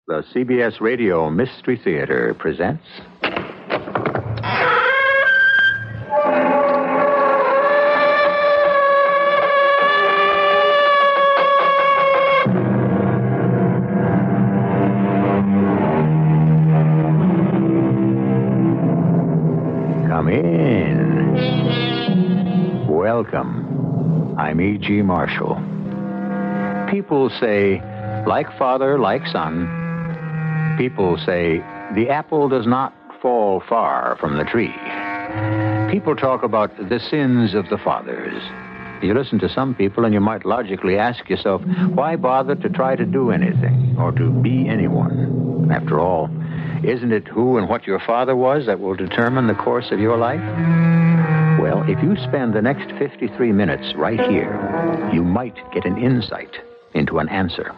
The CBS Radio Mystery Theater presents... Come in. Welcome. I'm E.G. Marshall. People say, like father, like son. People say, the apple does not fall far from the tree. People talk about the sins of the fathers. You listen to some people and you might logically ask yourself, why bother to try to do anything or to be anyone? After all, isn't it who and what your father was that will determine the course of your life? Well, if you spend the next 53 minutes right here, you might get an insight into an answer.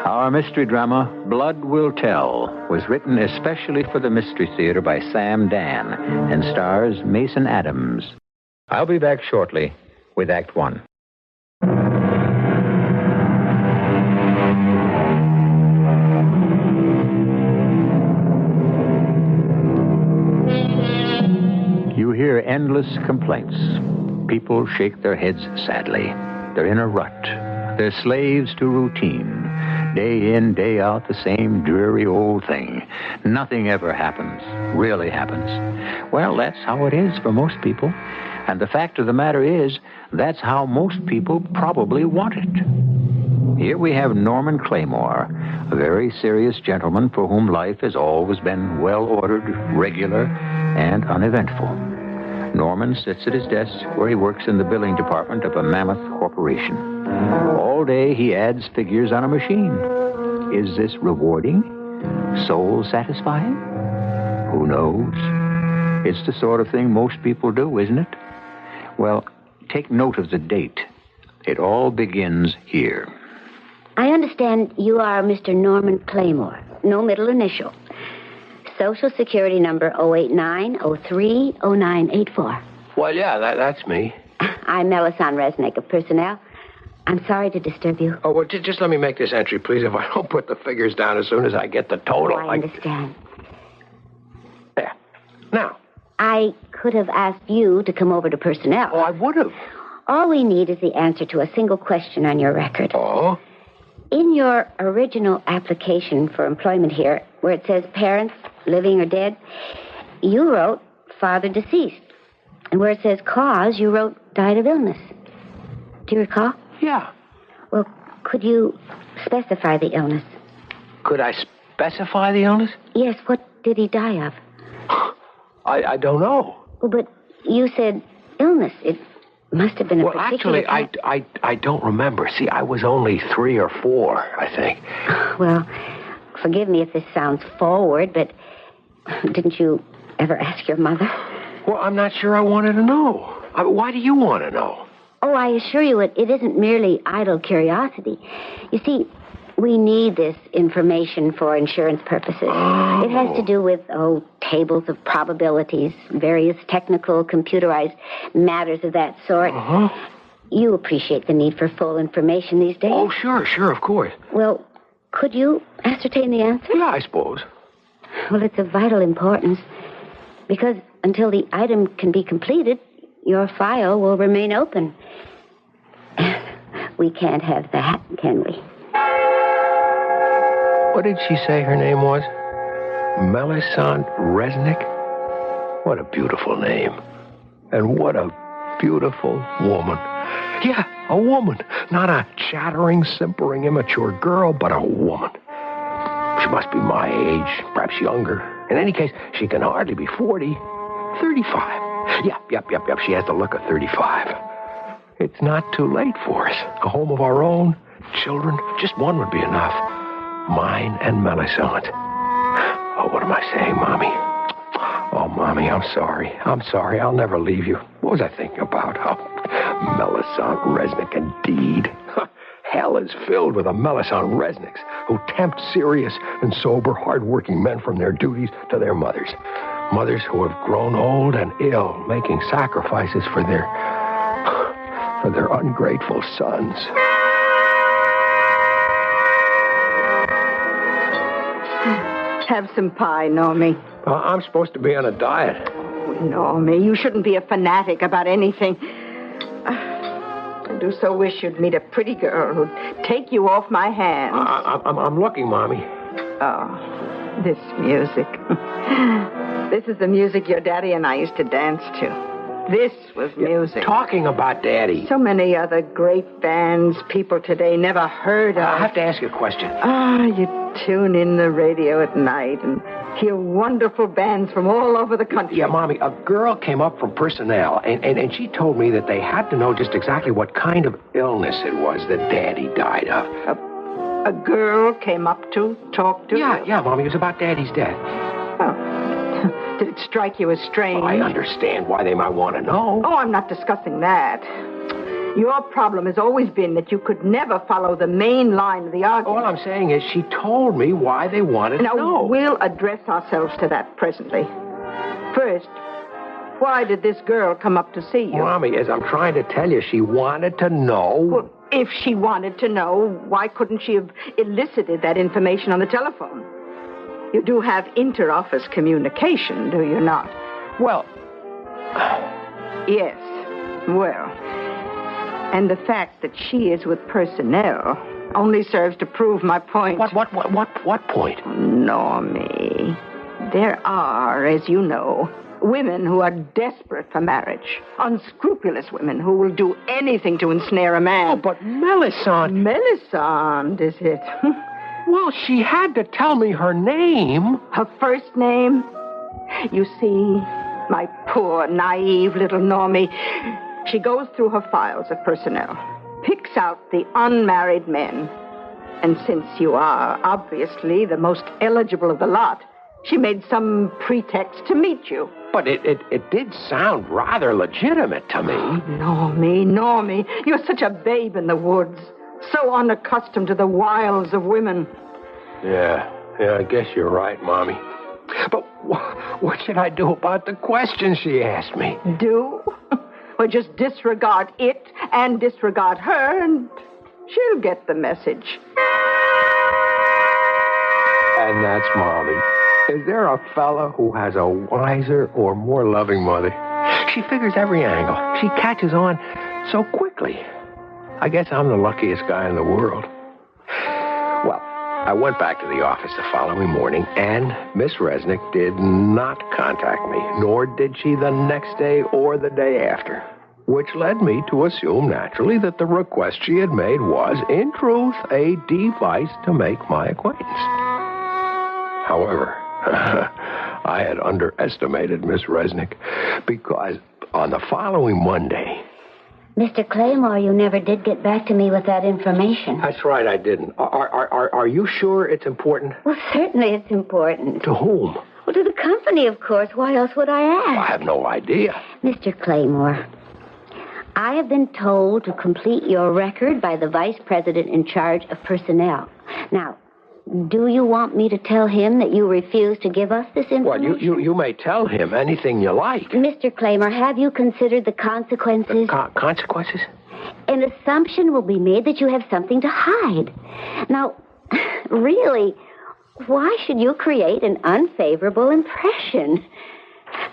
Our mystery drama, Blood Will Tell, was written especially for the Mystery Theater by Sam Dan and stars Mason Adams. I'll be back shortly with Act One. You hear endless complaints. People shake their heads sadly. They're in a rut. They're slaves to routine. Day in, day out, the same dreary old thing. Nothing ever happens, really happens. Well, that's how it is for most people. And the fact of the matter is, that's how most people probably want it. Here we have Norman Claymore, a very serious gentleman for whom life has always been well-ordered, regular, and uneventful. Norman sits at his desk where he works in the billing department of a mammoth corporation. All day he adds figures on a machine. Is this rewarding? Soul-satisfying? Who knows? It's the sort of thing most people do, isn't it? Well, take note of the date. It all begins here. I understand you are Mr. Norman Claymore. No middle initial. Social Security number 089030984. Well, yeah, that's me. I'm Melisande Resnick of Personnel. I'm sorry to disturb you. Oh, well, just let me make this entry, please. If I don't put the figures down as soon as I get the total. I understand. There. Now. I could have asked you to come over to Personnel. Oh, I would have. All we need is the answer to a single question on your record. Oh? In your original application for employment here, where it says parents, living or dead, you wrote father deceased. And where it says cause, you wrote died of illness. Do you recall? Yeah. Well, could you specify the illness? Could I specify the illness? Yes, what did he die of? I don't know. Well, but you said illness. It must have been a particular... Well, actually, I don't remember. See, I was only 3 or 4, I think. Well, forgive me if this sounds forward, but didn't you ever ask your mother? Well, I'm not sure I wanted to know. Why do you want to know? Oh, I assure you it isn't merely idle curiosity. You see, we need this information for insurance purposes. Oh. It has to do with, tables of probabilities, various technical, computerized matters of that sort. Uh-huh. You appreciate the need for full information these days. Oh, sure, of course. Well, could you ascertain the answer? Yeah, I suppose. Well, it's of vital importance, because until the item can be completed, your file will remain open. We can't have that, can we? What did she say her name was? Melisande Resnick? What a beautiful name. And what a beautiful woman. Yeah, a woman. Not a chattering, simpering, immature girl, but a woman. She must be my age, perhaps younger. In any case, she can hardly be 40. 35. Yep. She has the look of 35. It's not too late for us. A home of our own. Children. Just one would be enough. Mine and Melisande. Oh, what am I saying, Mommy? Oh, Mommy, I'm sorry. I'll never leave you. What was I thinking about? Oh, Melisande Resnick, indeed. Hell is filled with the Melisande Resnicks who tempt serious and sober, hard-working men from their duties to their mothers. Mothers who have grown old and ill, making sacrifices for their ungrateful sons. Have some pie, Normie. I'm supposed to be on a diet. Oh, Normie, you shouldn't be a fanatic about anything. I do so wish you'd meet a pretty girl who'd take you off my hands. I'm looking, Mommy. Oh, this music. This is the music your daddy and I used to dance to. This was music. Talking about Daddy. So many other great bands people today never heard of. I have to ask you a question. You tune in the radio at night and hear wonderful bands from all over the country. Yeah, Mommy, a girl came up from personnel, and she told me that they had to know just exactly what kind of illness it was that Daddy died of. A girl came up to talk to? Yeah, Mommy, it was about Daddy's death. Oh. Did it strike you as strange? Well, I understand why they might want to know. Oh, I'm not discussing that. Your problem has always been that you could never follow the main line of the argument. All I'm saying is she told me why they wanted to know. We'll address ourselves to that presently. First, why did this girl come up to see you? Mommy, as I'm trying to tell you, she wanted to know. Well, if she wanted to know, why couldn't she have elicited that information on the telephone? You do have inter-office communication, do you not? Well... Yes. Well... And the fact that she is with personnel only serves to prove my point. What point? Normie, there are, as you know, women who are desperate for marriage. Unscrupulous women who will do anything to ensnare a man. Oh, but Melisande... Melisande, is it? Well, she had to tell me her name. Her first name? You see, my poor, naive little Normie... She goes through her files of personnel, picks out the unmarried men. And since you are obviously the most eligible of the lot, she made some pretext to meet you. But it did sound rather legitimate to me. Oh, Normie, you're such a babe in the woods. So unaccustomed to the wiles of women. Yeah, I guess you're right, Mommy. But what should I do about the questions she asked me? Do? Or just disregard it and disregard her, and she'll get the message. And that's Mommy. Is there a fella who has a wiser or more loving mother? She figures every angle. She catches on so quickly. I guess I'm the luckiest guy in the world. Well, I went back to the office the following morning, and Miss Resnick did not contact me, nor did she the next day or the day after, which led me to assume, naturally, that the request she had made was, in truth, a device to make my acquaintance. However, I had underestimated Miss Resnick, because on the following Monday... Mr. Claymore, you never did get back to me with that information. That's right, I didn't. Are you sure it's important? Well, certainly it's important. To whom? Well, to the company, of course. Why else would I ask? I have no idea. Mr. Claymore, I have been told to complete your record by the vice president in charge of personnel. Now, do you want me to tell him that you refuse to give us this information? Well, you may tell him anything you like. Mr. Claymore, have you considered the consequences? Consequences? An assumption will be made that you have something to hide. Now, really, why should you create an unfavorable impression?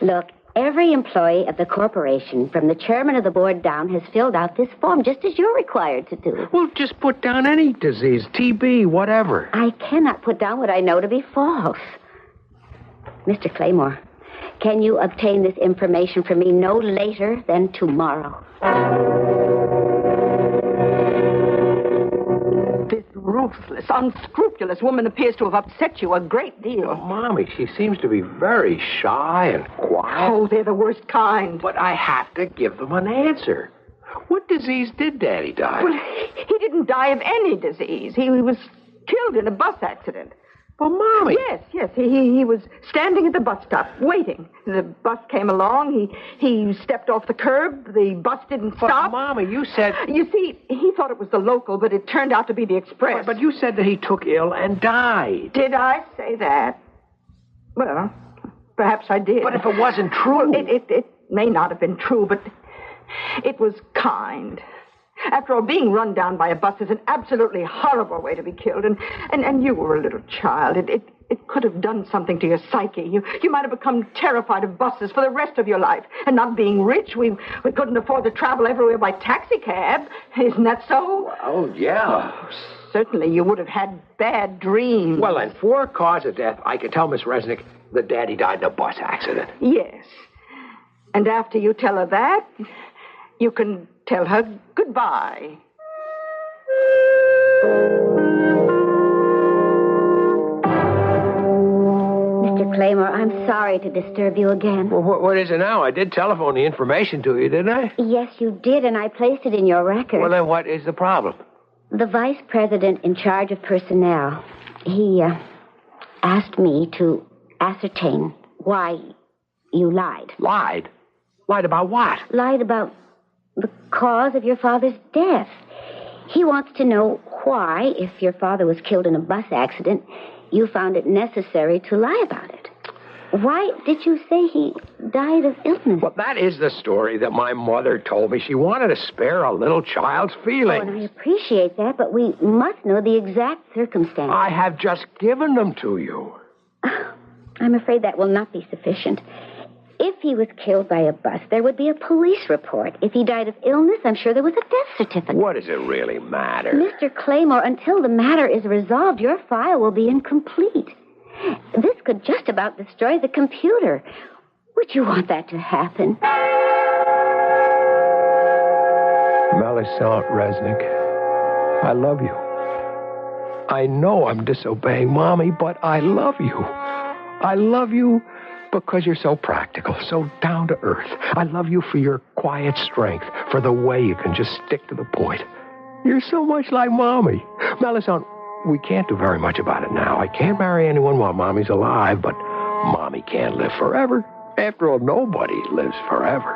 Look, every employee of the corporation, from the chairman of the board down, has filled out this form, just as you're required to do. Well, just put down any disease, TB, whatever. I cannot put down what I know to be false. Mr. Claymore, can you obtain this information for me no later than tomorrow? This ruthless, unscrupulous woman appears to have upset you a great deal. Oh, Mommy, she seems to be very shy and quiet. Oh, they're the worst kind. But I have to give them an answer. What disease did Daddy die? Well, he didn't die of any disease. He was killed in a bus accident. Well, Mommy. Yes. He was standing at the bus stop, waiting. The bus came along. He stepped off the curb. The bus didn't stop. But, Mommy, you said... You see, he thought it was the local, but it turned out to be the express. But you said that he took ill and died. Did I say that? Well, Perhaps I did. But if it wasn't true... Well, it may not have been true, but it was kind. After all, being run down by a bus is an absolutely horrible way to be killed, and you were a little child. It could have done something to your psyche. You might have become terrified of buses for the rest of your life. And not being rich, we couldn't afford to travel everywhere by taxicab. Isn't that so? Oh, yeah. Certainly, you would have had bad dreams. Well, and for cause of death, I could tell Miss Resnick that Daddy died in a bus accident. Yes. And after you tell her that, you can tell her goodbye. Mr. Claymore, I'm sorry to disturb you again. Well, what is it now? I did telephone the information to you, didn't I? Yes, you did, and I placed it in your record. Well, then what is the problem? The vice president in charge of personnel, he asked me to ascertain why you lied. Lied? Lied about what? Lied about the cause of your father's death. He wants to know why, if your father was killed in a bus accident, you found it necessary to lie about it. Why did you say he died of illness? Well, that is the story that my mother told me. She wanted to spare a little child's feelings. Oh, and I appreciate that, but we must know the exact circumstances. I have just given them to you. I'm afraid that will not be sufficient. If he was killed by a bus, there would be a police report. If he died of illness, I'm sure there was a death certificate. What does it really matter? Mr. Claymore, until the matter is resolved, your file will be incomplete. This could just about destroy the computer. Would you want that to happen? Melisande Resnick, I love you. I know I'm disobeying Mommy, but I love you. I love you because you're so practical, so down to earth. I love you for your quiet strength, for the way you can just stick to the point. You're so much like Mommy. Melisande, we can't do very much about it now. I can't marry anyone while Mommy's alive, but Mommy can't live forever. After all, nobody lives forever.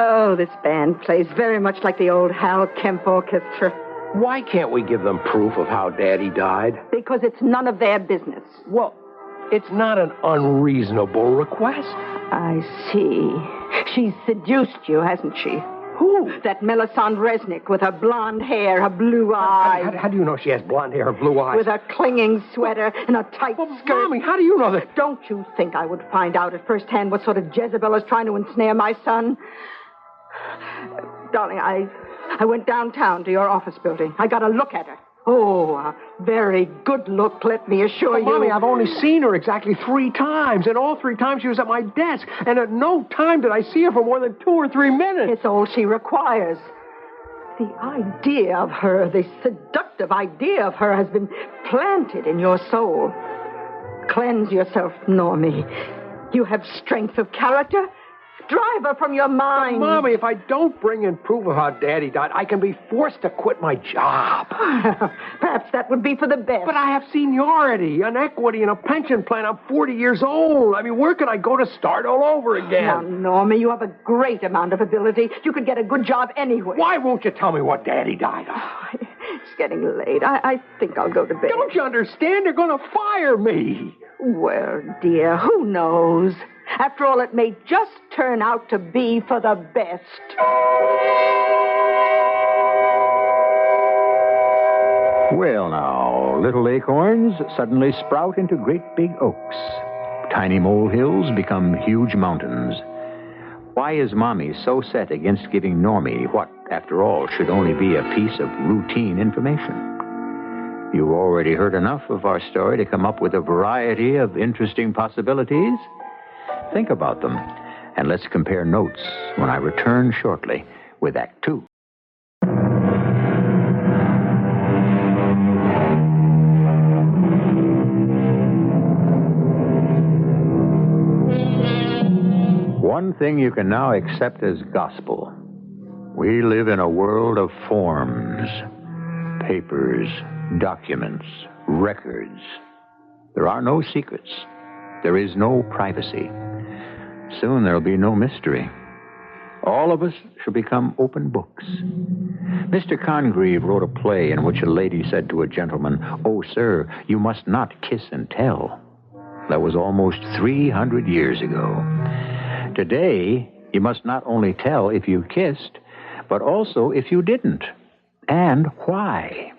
Oh, this band plays very much like the old Hal Kemp Orchestra. Why can't we give them proof of how Daddy died? Because it's none of their business. Well, it's not an unreasonable request. I see. She's seduced you, hasn't she? Who? That Melisande Resnick with her blonde hair, her blue eyes. How do you know she has blonde hair and blue eyes? With her clinging sweater and a tight skirt. Mommy, how do you know that? Don't you think I would find out at first hand what sort of Jezebel is trying to ensnare my son? Darling, I went downtown to your office building. I got a look at her. Oh, a very good look, let me assure you. Mommy, I've only seen her exactly 3 times, and all 3 times she was at my desk, and at no time did I see her for more than 2 or 3 minutes. It's all she requires. The idea of her, the seductive idea of her has been planted in your soul. Cleanse yourself, Normie. You have strength of character. Drive her from your mind. But, Mommy, if I don't bring in proof of how Daddy died, I can be forced to quit my job. Perhaps that would be for the best. But I have seniority, an equity, and a pension plan. I'm 40 years old. I mean, where can I go to start all over again? Now, Normie, you have a great amount of ability. You could get a good job anywhere. Why won't you tell me what Daddy died of? Oh, it's getting late. I think I'll go to bed. Don't you understand? They're going to fire me. Well, dear, who knows? After all, it may just turn out to be for the best. Well, now, little acorns suddenly sprout into great big oaks. Tiny molehills become huge mountains. Why is Mommy so set against giving Normie what, after all, should only be a piece of routine information? You've already heard enough of our story to come up with a variety of interesting possibilities. Think about them, and let's compare notes when I return shortly with Act 2. One thing you can now accept as gospel. We live in a world of forms, papers, documents, records. There are no secrets. There is no privacy. Soon there'll be no mystery. All of us should become open books. Mr. Congreve wrote a play in which a lady said to a gentleman, "Oh, sir, you must not kiss and tell." That was almost 300 years ago. Today, you must not only tell if you kissed, but also if you didn't, and why.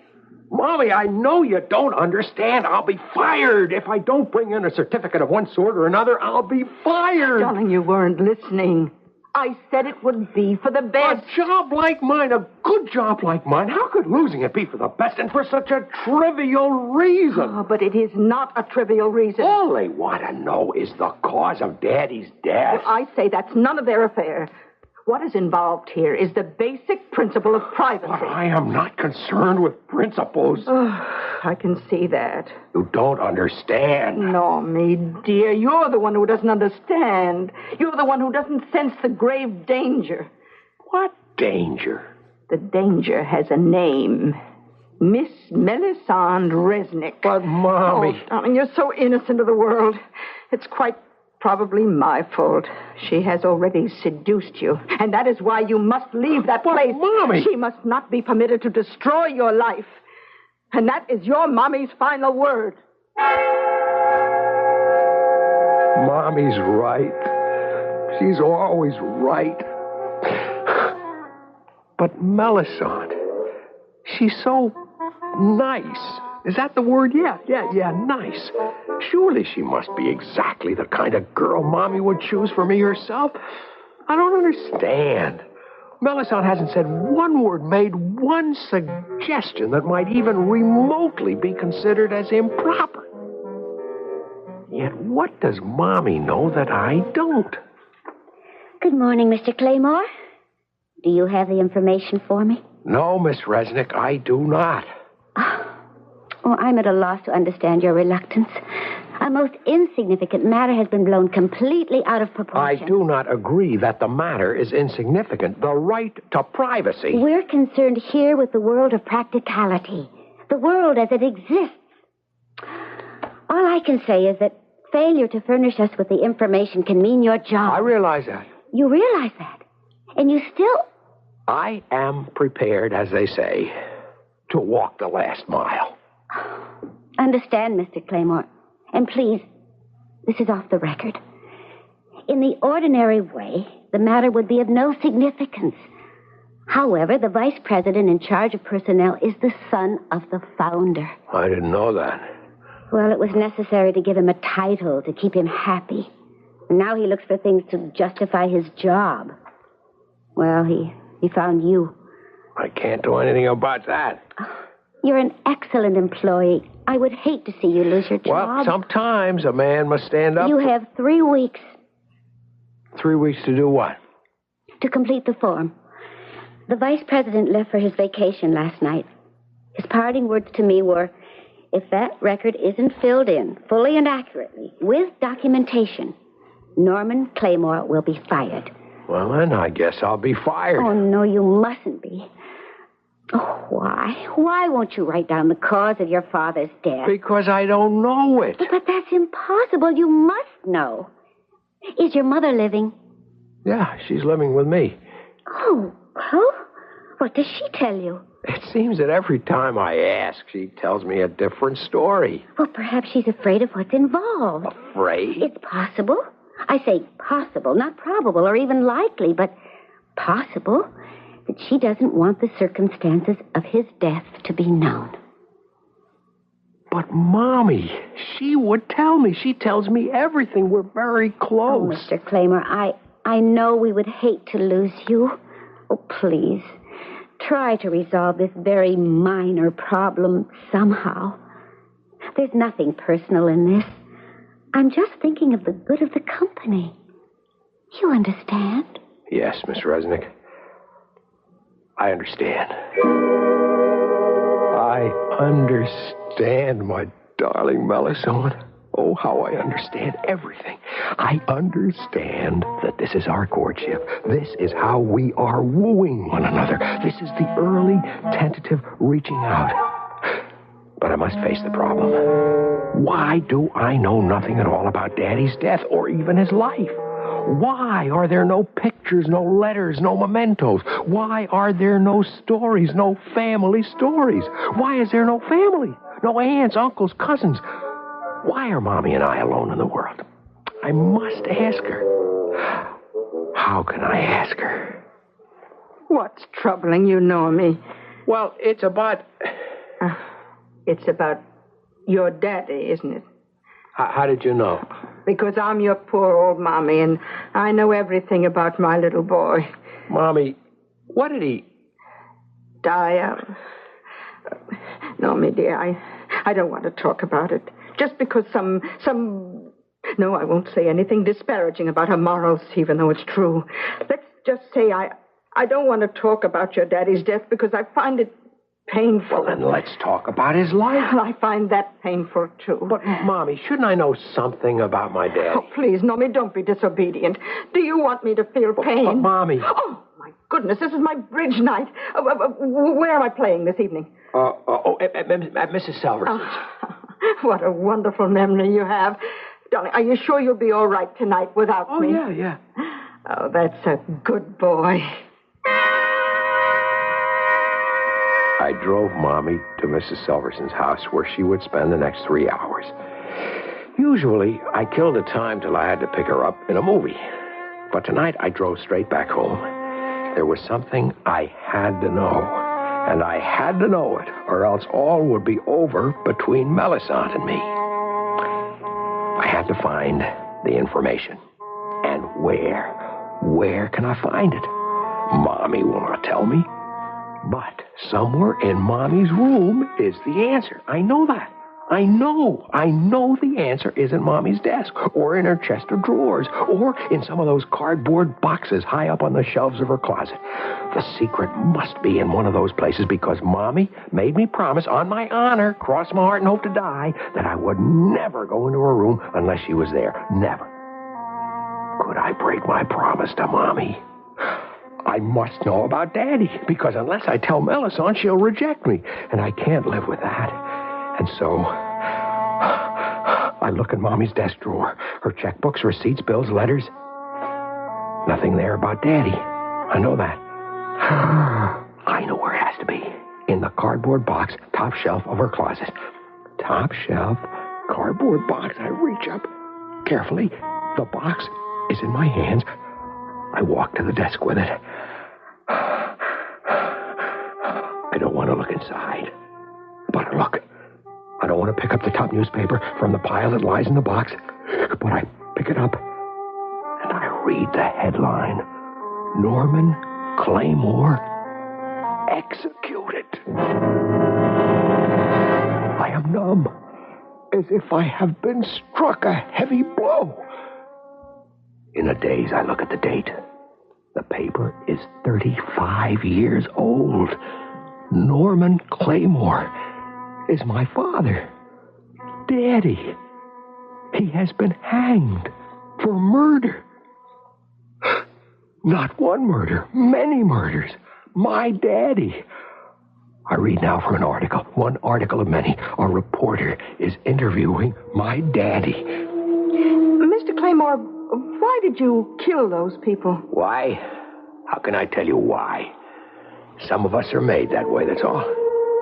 Mommy, I know you don't understand. I'll be fired. If I don't bring in a certificate of one sort or another, I'll be fired. Darling, you weren't listening. I said it would be for the best. A job like mine, a good job like mine, how could losing it be for the best and for such a trivial reason? Oh, but it is not a trivial reason. All they want to know is the cause of Daddy's death. Well, I say that's none of their affair. What is involved here is the basic principle of privacy. But I am not concerned with principles. Oh, I can see that. You don't understand. Normie, dear, you're the one who doesn't understand. You're the one who doesn't sense the grave danger. What danger? The danger has a name. Miss Melisande Resnick. But, Mommy... Oh, darling, you're so innocent of the world. It's quite probably my fault. She has already seduced you, and that is why you must leave that place. Mommy! She must not be permitted to destroy your life. And that is your Mommy's final word. Mommy's right. She's always right. But Melisande, she's so nice. Is that the word? Yeah, nice. Surely she must be exactly the kind of girl Mommy would choose for me herself. I don't understand. Melisande hasn't said one word, made one suggestion that might even remotely be considered as improper. Yet what does Mommy know that I don't? Good morning, Mr. Claymore. Do you have the information for me? No, Miss Resnick, I do not. Oh, I'm at a loss to understand your reluctance. A most insignificant matter has been blown completely out of proportion. I do not agree that the matter is insignificant. The right to privacy. We're concerned here with the world of practicality. The world as it exists. All I can say is that failure to furnish us with the information can mean your job. I realize that. You realize that? And you still... I am prepared, as they say, to walk the last mile. Understand, Mr. Claymore. And please, this is off the record. In the ordinary way, the matter would be of no significance. However, the vice president in charge of personnel is the son of the founder. I didn't know that. Well, it was necessary to give him a title to keep him happy. And now he looks for things to justify his job. Well, he found you. I can't do anything about that. You're an excellent employee. I would hate to see you lose your job. Well, sometimes a man must stand up. You have 3 weeks. 3 weeks to do what? To complete the form. The vice president left for his vacation last night. His parting words to me were, if that record isn't filled in fully and accurately with documentation, Norman Claymore will be fired. Well, then I guess I'll be fired. Oh, no, you mustn't be. Oh, why? Why won't you write down the cause of your father's death? Because I don't know it. But that's impossible. You must know. Is your mother living? Yeah, she's living with me. Oh, well, what does she tell you? It seems that every time I ask, she tells me a different story. Well, perhaps she's afraid of what's involved. Afraid? It's possible. I say possible, not probable or even likely, but possible that she doesn't want the circumstances of his death to be known. But, Mommy, she would tell me. She tells me everything. We're very close. Oh, Mr. Claymore, I know we would hate to lose you. Oh, please, try to resolve this very minor problem somehow. There's nothing personal in this. I'm just thinking of the good of the company. You understand? Yes, Miss Resnick. I understand. I understand, my darling Melisande. Oh, how I understand everything. I understand that this is our courtship. This is how we are wooing one another. This is the early, tentative reaching out. But I must face the problem. Why do I know nothing at all about Daddy's death or even his life? Why are there no pictures, no letters, no mementos? Why are there no stories, no family stories? Why is there no family? No aunts, uncles, cousins? Why are Mommy and I alone in the world? I must ask her. How can I ask her? What's troubling you, Normie? Well, it's about... It's about your daddy, isn't it? How did you know? Because I'm your poor old Mommy, and I know everything about my little boy. Mommy, what did he... Die of? Normie, dear, I don't want to talk about it. Just because some... No, I won't say anything disparaging about her morals, even though it's true. Let's just say I don't want to talk about your daddy's death because I find it painful. Well, then let's talk about his life. I find that painful, too. But, Mommy, shouldn't I know something about my daddy? Oh, please, Normie, don't be disobedient. Do you want me to feel pain? But, Mommy... Oh, my goodness, this is my bridge night. Where am I playing this evening? At Mrs. Salverson's. What a wonderful memory you have. Darling, are you sure you'll be all right tonight without me? Oh, yeah. Oh, that's a good boy. I drove Mommy to Mrs. Salverson's house where she would spend the next 3 hours. Usually, I killed the time till I had to pick her up in a movie. But tonight, I drove straight back home. There was something I had to know. And I had to know it, or else all would be over between Melisande and me. I had to find the information. And where? Where can I find it? Mommy will not tell me. But somewhere in Mommy's room is the answer. I know that. I know the answer is in Mommy's desk, or in her chest of drawers, or in some of those cardboard boxes high up on the shelves of her closet. The secret must be in one of those places because Mommy made me promise on my honor, cross my heart and hope to die, that I would never go into her room unless she was there. Never. Could I break my promise to Mommy? I must know about Daddy, because unless I tell Melisande, she'll reject me, and I can't live with that. And so, I look in Mommy's desk drawer. Her checkbooks, receipts, bills, letters. Nothing there about Daddy. I know that. I know where it has to be. In the cardboard box, top shelf of her closet. Top shelf, cardboard box. I reach up carefully. The box is in my hands. I walk to the desk with it. I don't want to look inside. But I look. I don't want to pick up the top newspaper from the pile that lies in the box. But I pick it up. And I read the headline. Norman Claymore executed. I am numb. As if I have been struck a heavy blow. In a daze, I look at the date. The paper is 35 years old. Norman Claymore is my father. Daddy. He has been hanged for murder. Not one murder, many murders. My daddy. I read now for an article. One article of many. A reporter is interviewing my daddy. Mr. Claymore, why did you kill those people? Why? How can I tell you why? Some of us are made that way, that's all.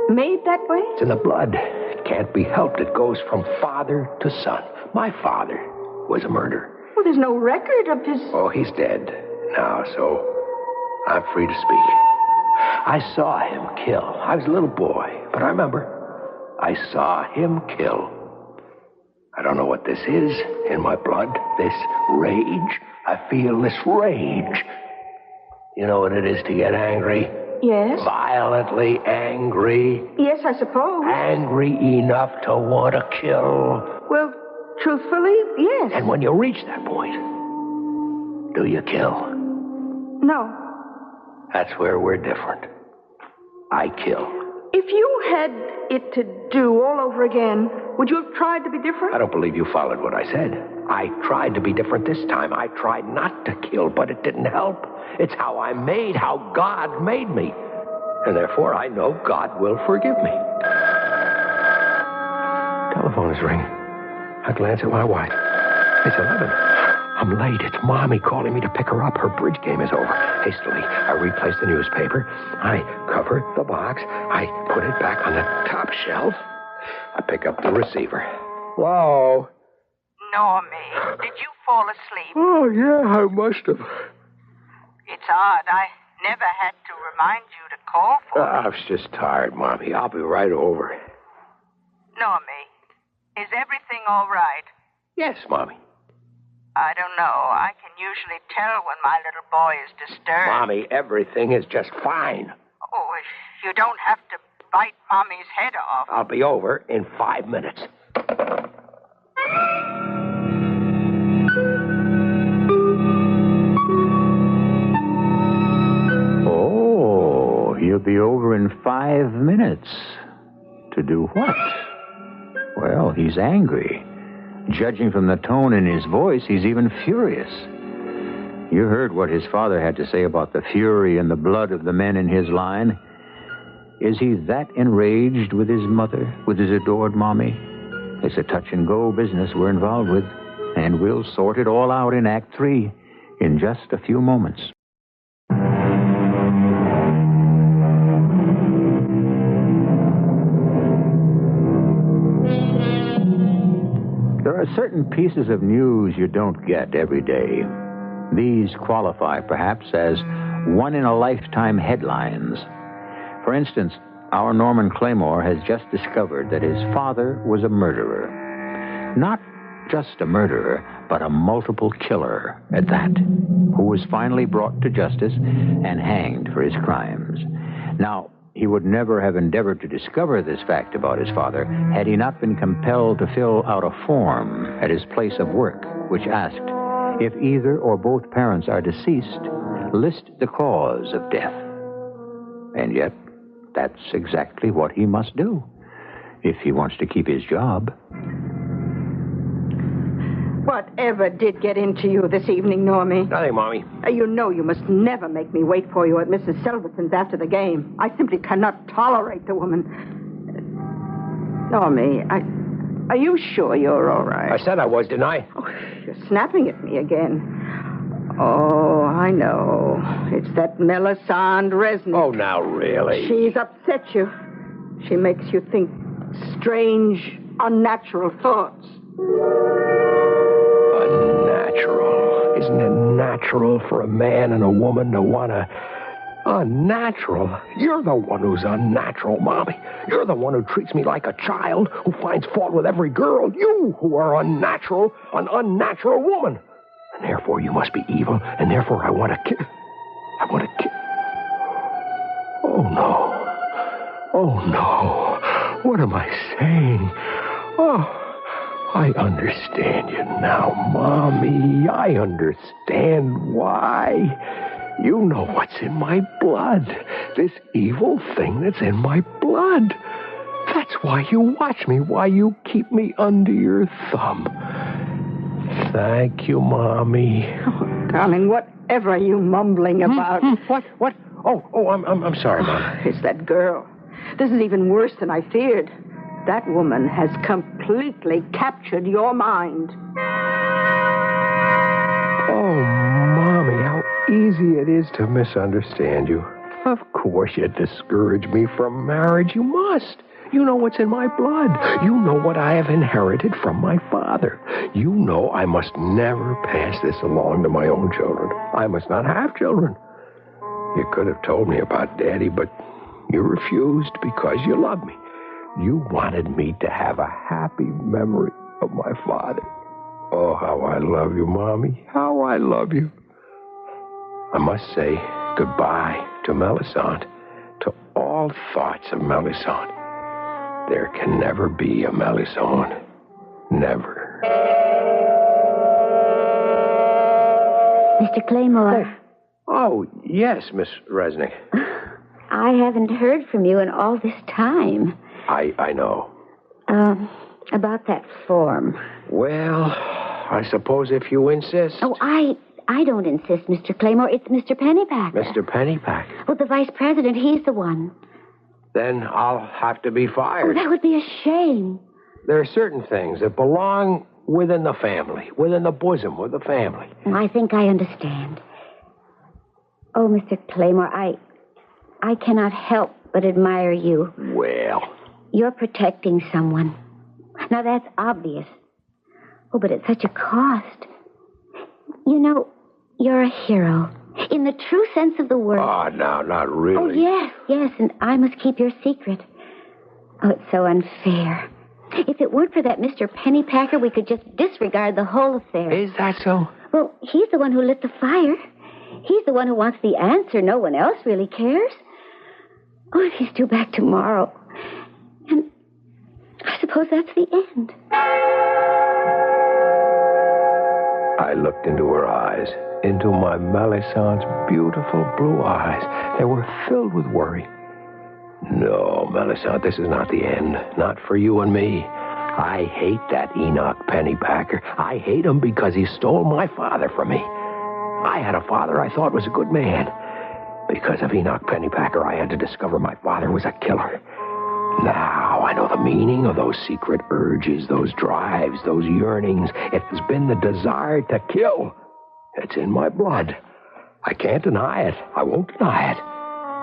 Made that way? It's in the blood. It can't be helped. It goes from father to son. My father was a murderer. Well, there's no record of his... Oh, he's dead now, so I'm free to speak. I saw him kill. I was a little boy, but I remember. I saw him kill. I don't know what this is in my blood, this rage. I feel this rage. You know what it is to get angry? Yes? Violently angry. Yes, I suppose. Angry enough to want to kill. Well, truthfully, yes. And when you reach that point, do you kill? No. That's where we're different. I kill. If you had it to do all over again, would you have tried to be different? I don't believe you followed what I said. I tried to be different this time. I tried not to kill, but it didn't help. It's how I'm made, how God made me. And therefore, I know God will forgive me. Telephone is ringing. I glance at my watch. It's 11. I'm late. It's Mommy calling me to pick her up. Her bridge game is over. Hastily, I replaced the newspaper. I covered the box. I put it back on the top shelf. I pick up the receiver. Hello? Normie, did you fall asleep? Oh, yeah, I must have. It's odd. I never had to remind you to call for me. I was just tired, Mommy. I'll be right over. Normie, is everything all right? Yes, Mommy. I don't know. I can usually tell when my little boy is disturbed. Mommy, everything is just fine. Oh, if you don't have to bite Mommy's head off. I'll be over in 5 minutes. Oh, he'll be over in 5 minutes. To do what? Well, he's angry. Judging from the tone in his voice, he's even furious. You heard what his father had to say about the fury and the blood of the men in his line. Is he that enraged with his mother, with his adored Mommy? It's a touch-and-go business we're involved with, and we'll sort it all out in Act 3 in just a few moments. There are certain pieces of news you don't get every day. These qualify, perhaps, as one-in-a-lifetime headlines. For instance, our Norman Claymore has just discovered that his father was a murderer. Not just a murderer, but a multiple killer at that, who was finally brought to justice and hanged for his crimes. Now, he would never have endeavored to discover this fact about his father had he not been compelled to fill out a form at his place of work, which asked, if either or both parents are deceased, list the cause of death. And yet, that's exactly what he must do if he wants to keep his job. Whatever did get into you this evening, Normie? Nothing, Mommy. You know you must never make me wait for you at Mrs. Silverton's after the game. I simply cannot tolerate the woman. Normie, are you sure you're all right? I said I was, didn't I? Oh, you're snapping at me again. Oh, I know. It's that Melisande Resnick. Oh, now, really? She's upset you. She makes you think strange, unnatural thoughts. Unnatural. Isn't it natural for a man and a woman to want to... Unnatural? You're the one who's unnatural, Mommy. You're the one who treats me like a child, who finds fault with every girl. You who are unnatural, an unnatural woman. And therefore you must be evil, and therefore I want to kill... Oh, no. Oh, no. What am I saying? Oh... I understand you now, Mommy. I understand why. You know what's in my blood. This evil thing that's in my blood. That's why you watch me, why you keep me under your thumb. Thank you, Mommy. Oh, darling, whatever are you mumbling about? What? Oh, I'm sorry, Mom. It's that girl. This is even worse than I feared. That woman has completely captured your mind. Oh, Mommy, how easy it is to misunderstand you. Of course you discourage me from marriage. You must. You know what's in my blood. You know what I have inherited from my father. You know I must never pass this along to my own children. I must not have children. You could have told me about Daddy, but you refused because you love me. You wanted me to have a happy memory of my father. Oh, how I love you, Mommy. How I love you. I must say goodbye to Melisande, to all thoughts of Melisande. There can never be a Melisande. Never. Mr. Claymore. Oh, yes, Miss Resnick. I haven't heard from you in all this time. I know. About that form. Well, I suppose if you insist. Oh, I don't insist, Mr. Claymore. It's Mr. Pennypacker. Mr. Pennypacker. Well, the vice president, he's the one. Then I'll have to be Oh, fired. that would be a shame. There are certain things that belong within the family, within the bosom of the family. I think I understand. Oh, Mr. Claymore, I cannot help but admire you. Well, You're protecting someone. Now, that's obvious. Oh, but at such a cost. You know, you're a hero. In the true sense of the word. oh, no, not really. Oh, yes, and I must keep your secret. Oh, it's so unfair. If it weren't for that Mr. Pennypacker, we could just disregard the whole affair. Is that so? Well, he's the one who lit the fire. He's the one who wants the answer. No one else really cares. Oh, if he's due back tomorrow. And I suppose that's the end. I looked into her eyes, into my Melisandre's beautiful blue eyes. They were filled with worry. No, Melisandre, this is not the end. Not for you and me. I hate that Enoch Pennypacker. I hate him because he stole my father from me. I had a father I thought was a good man. Because of Enoch Pennypacker, I had to discover my father was a killer. Now I know the meaning of those secret urges, those drives, those yearnings. It has been the desire to kill. It's in my blood. I can't deny it. I won't deny it.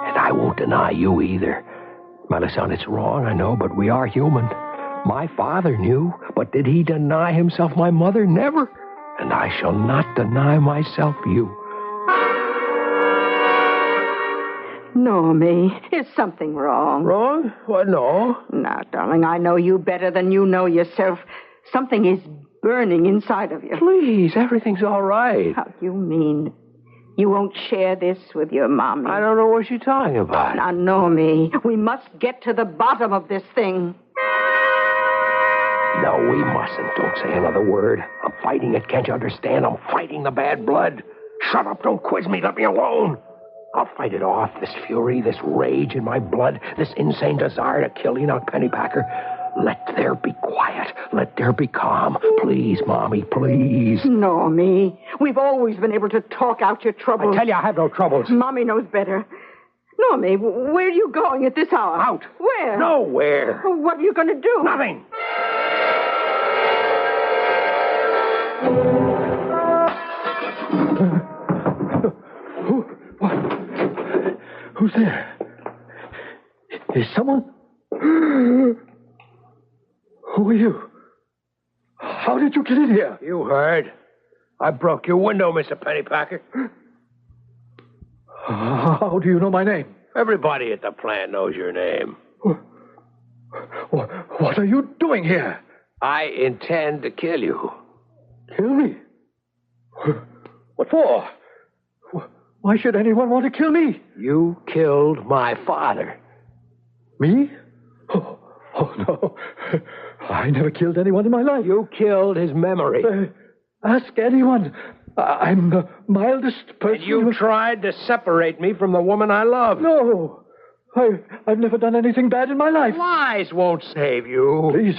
And I won't deny you either. Melisandre, it's wrong, I know, but we are human. My father knew, but did he deny himself my mother? Never. And I shall not deny myself you. Normie, is something wrong? Wrong? What, no. Now, darling, I know you better than you know yourself. Something is burning inside of you. Please, everything's all right. How do you mean? You won't share this with your mommy? I don't know what you're talking about. Now, Normie, we must get to the bottom of this thing. No, we mustn't. Don't say another word. I'm fighting it, can't you understand? I'm fighting the bad blood. Shut up, don't quiz me, let me alone. I'll fight it off, this fury, this rage in my blood, this insane desire to kill Enoch Pennypacker. Let there be quiet. Let there be calm. Please, Mommy, please. Normie, we've always been able to talk out your troubles. I tell you, I have no troubles. Mommy knows better. Normie, where are you going at this hour? Out. Where? Nowhere. What are you going to do? Nothing. Who's there? Is someone? Who are you? How did you get in here? You heard. I broke your window, Mr. Pennypacker. How do you know my name? Everybody at the plant knows your name. What are you doing here? I intend to kill you. Kill me? What for? Why should anyone want to kill me? You killed my father. Me? Oh, no. I never killed anyone in my life. You killed his memory. Ask anyone. I'm the mildest person. And you tried to separate me from the woman I love. No. I've never done anything bad in my life. Lies won't save you. Please,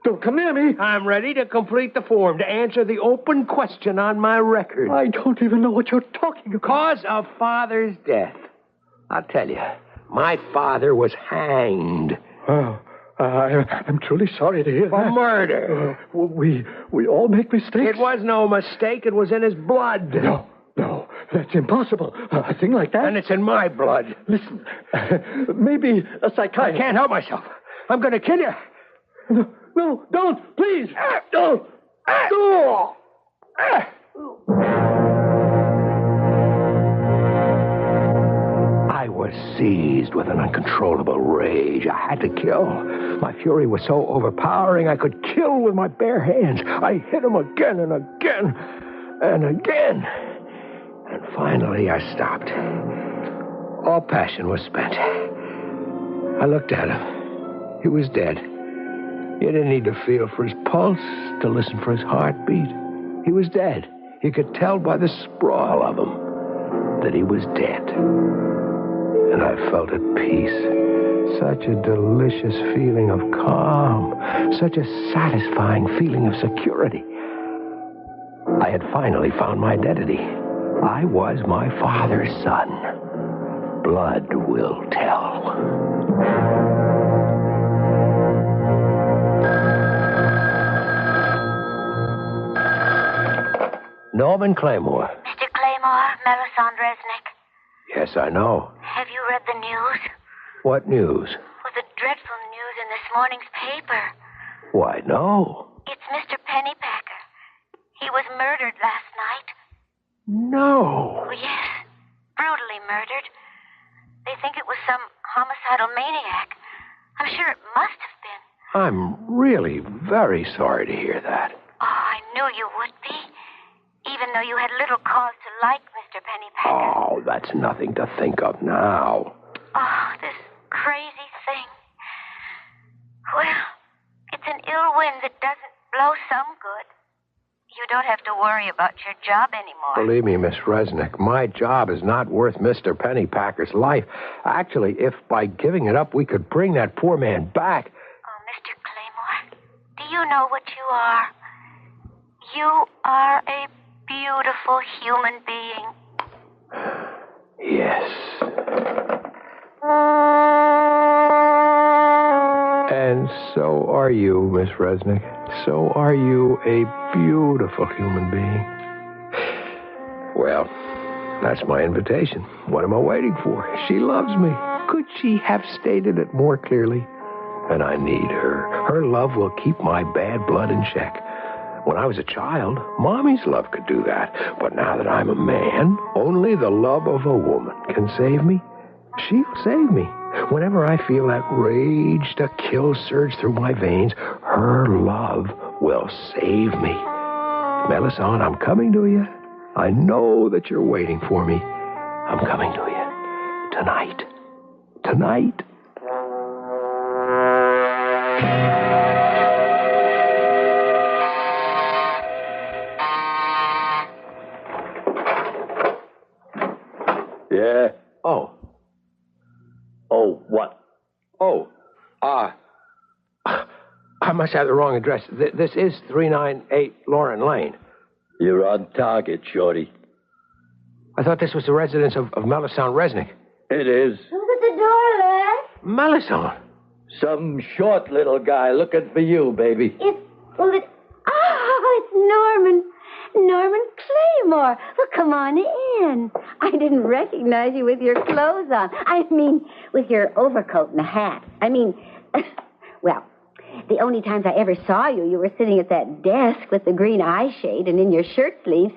don't come near me. I'm ready to complete the form, to answer the open question on my record. I don't even know what you're talking about. Cause of father's death. I'll tell you, my father was hanged. Oh, I'm truly sorry to hear For that. murder. We all make mistakes. It was no mistake. It was in his blood. No, that's impossible. A thing like that. And it's in my blood. Listen, maybe a psychiatrist. I can't help myself. I'm going to kill you. No, don't, please. No. I was seized with an uncontrollable rage. I had to kill. My fury was so overpowering I could kill with my bare hands. I hit him again and again and again. And finally I stopped. All passion was spent. I looked at him. He was dead. You didn't need to feel for his pulse, to listen for his heartbeat. He was dead. You could tell by the sprawl of him that he was dead. And I felt at peace. Such a delicious feeling of calm. Such a satisfying feeling of security. I had finally found my identity. I was my father's son. Blood will tell. Norman Claymore. Mr. Claymore, Melisande Resnick. Yes, I know. Have you read the news? What news? Well, the dreadful news in this morning's paper. Why, no. It's Mr. Pennypacker. He was murdered last night. No. Oh, yes. Brutally murdered. They think it was some homicidal maniac. I'm sure it must have been. I'm really very sorry to hear that. Oh, I knew you would be. Even though you had little cause to like Mr. Pennypacker. Oh, that's nothing to think of now. Oh, this crazy thing. Well, it's an ill wind that doesn't blow some good. You don't have to worry about your job anymore. Believe me, Miss Resnick, my job is not worth Mr. Pennypacker's life. Actually, if by giving it up we could bring that poor man back... Oh, Mr. Claymore, do you know what you are? You are a beautiful human being. Yes. And so are you, Miss Resnick. So are you a beautiful human being. Well, that's my invitation. What am I waiting for? She loves me. Could she have stated it more clearly? And I need her. Her love will keep my bad blood in check. When I was a child, Mommy's love could do that. But now that I'm a man, only the love of a woman can save me. She'll save me. Whenever I feel that rage to kill surge through my veins, her love will save me. Melisande, I'm coming to you. I know that you're waiting for me. I'm coming to you. Tonight. Tonight. Yeah? Oh. Oh, what? Oh. I must have the wrong address. This is 398 Lauren Lane. You're on target, Shorty. I thought this was the residence of Melisande Resnick. It is. Who's at the door, Les? Melisande. Some short little guy looking for you, baby. It's Norman. Norman Claymore. Well, come on in. I didn't recognize you with your clothes on. I mean, with your overcoat and a hat. Well, the only times I ever saw you, you were sitting at that desk with the green eye shade and in your shirt sleeves,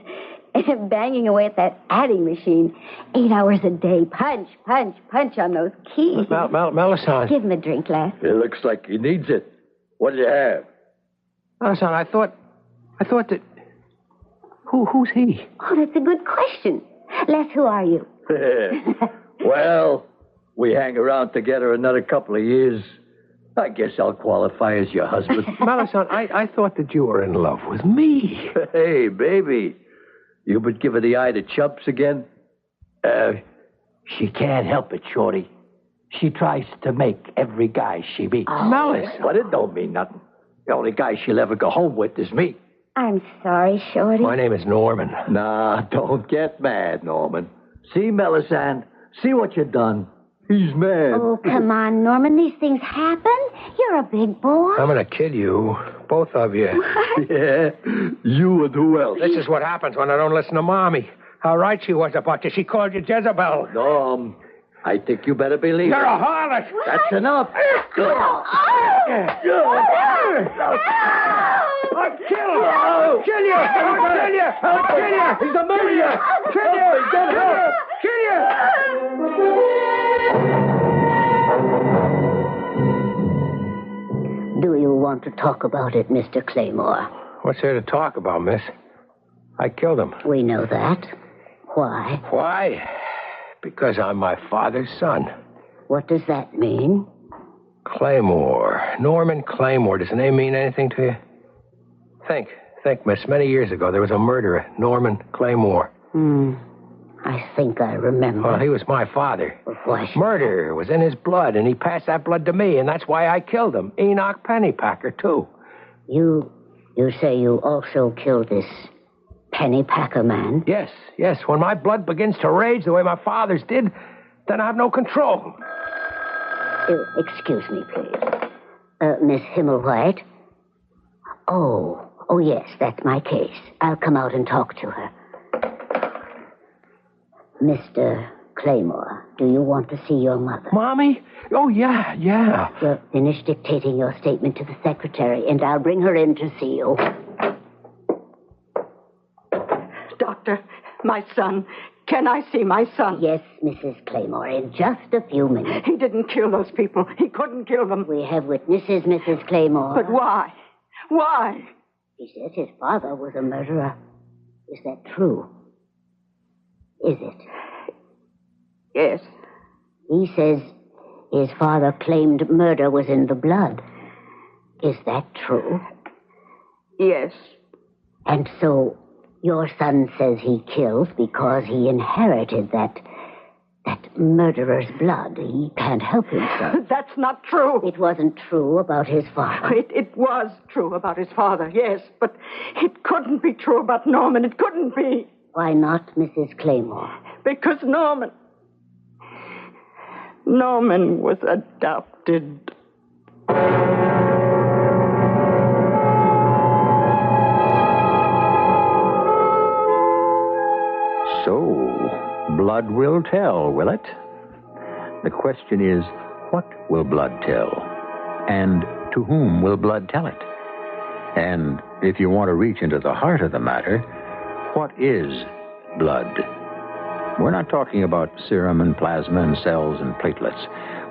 banging away at that adding machine. 8 hours a day. Punch, punch, punch on those keys. Melisande. Give him a drink, Les. It looks like he needs it. What do you have? Melisande, I thought that... Who's he? Oh, that's a good question. Les, who are you? Well, we hang around together another couple of years. I guess I'll qualify as your husband. Melisande, I thought that you were in love with me. Hey, baby. You been giving the eye to chumps again? She can't help it, Shorty. She tries to make every guy she meets. Melisande. But it don't mean nothing. The only guy she'll ever go home with is me. I'm sorry, Shorty. My name is Norman. Nah, don't get mad, Norman. See, Melisande? See what you done? He's mad. Oh, come on, Norman. These things happen. You're a big boy. I'm going to kill you. Both of you. Yeah, you and who else? This is what happens when I don't listen to Mommy. How right she was about you. She called you Jezebel. No, I think you better believe You're it. a harlot. That's enough. I'll kill him. I'll kill you. I'll kill you. I'll kill you. He's a maniac. Kill you. Get help. Kill you. Do you want to talk about it, Mr. Claymore? What's there to talk about, miss? I killed him. We know that. Why? Why? Because I'm my father's son. What does that mean? Claymore. Norman Claymore. Does the name mean anything to you? Think, miss. Many years ago, there was a murderer, Norman Claymore. I think I remember. Well, he was my father. Why? Murder was in his blood, and he passed that blood to me, and that's why I killed him. Enoch Pennypacker, too. You say you also killed this Pennypacker man? Yes. When my blood begins to rage the way my father's did, then I have no control. Excuse me, please. Miss Himmelwhite? Oh, Oh, yes, that's my case. I'll come out and talk to her. Mr. Claymore, do you want to see your mother? Mommy? Oh, yeah. Well, finish dictating your statement to the secretary, and I'll bring her in to see you. Doctor, my son. Can I see my son? Yes, Mrs. Claymore, in just a few minutes. He didn't kill those people. He couldn't kill them. We have witnesses, Mrs. Claymore. But why? Why? He says his father was a murderer. Is that true? Is it? Yes. He says his father claimed murder was in the blood. Is that true? Yes. And so your son says he kills because he inherited that murderer's blood. He can't help himself. That's not true. It wasn't true about his father. It was true about his father, yes, but it couldn't be true about Norman. It couldn't be. Why not, Mrs. Claymore? Because Norman was adopted. So, blood will tell, will it? The question is, what will blood tell? And to whom will blood tell it? And if you want to reach into the heart of the matter, what is blood? We're not talking about serum and plasma and cells and platelets.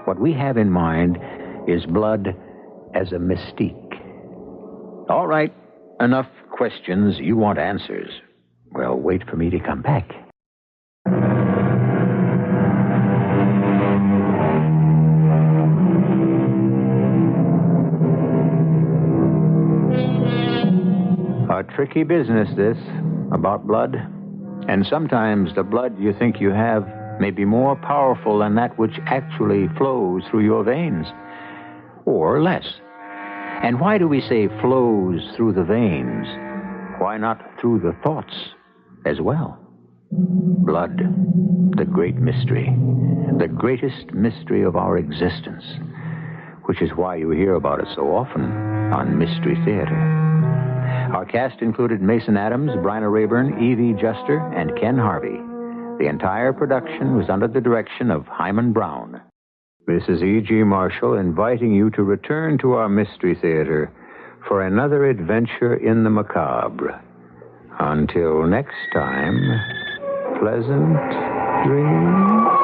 What we have in mind is blood as a mystique. All right, enough questions. You want answers. Well, wait for me to come back. A tricky business, this, about blood. And sometimes the blood you think you have may be more powerful than that which actually flows through your veins. Or less. And why do we say flows through the veins? Why not through the thoughts as well? Blood, the great mystery, the greatest mystery of our existence, which is why you hear about it so often on Mystery Theater. Our cast included Mason Adams, Bryna Rayburn, Evie Juster, and Ken Harvey. The entire production was under the direction of Hyman Brown. This is E.G. Marshall inviting you to return to our Mystery Theater for another adventure in the macabre. Until next time, pleasant dreams.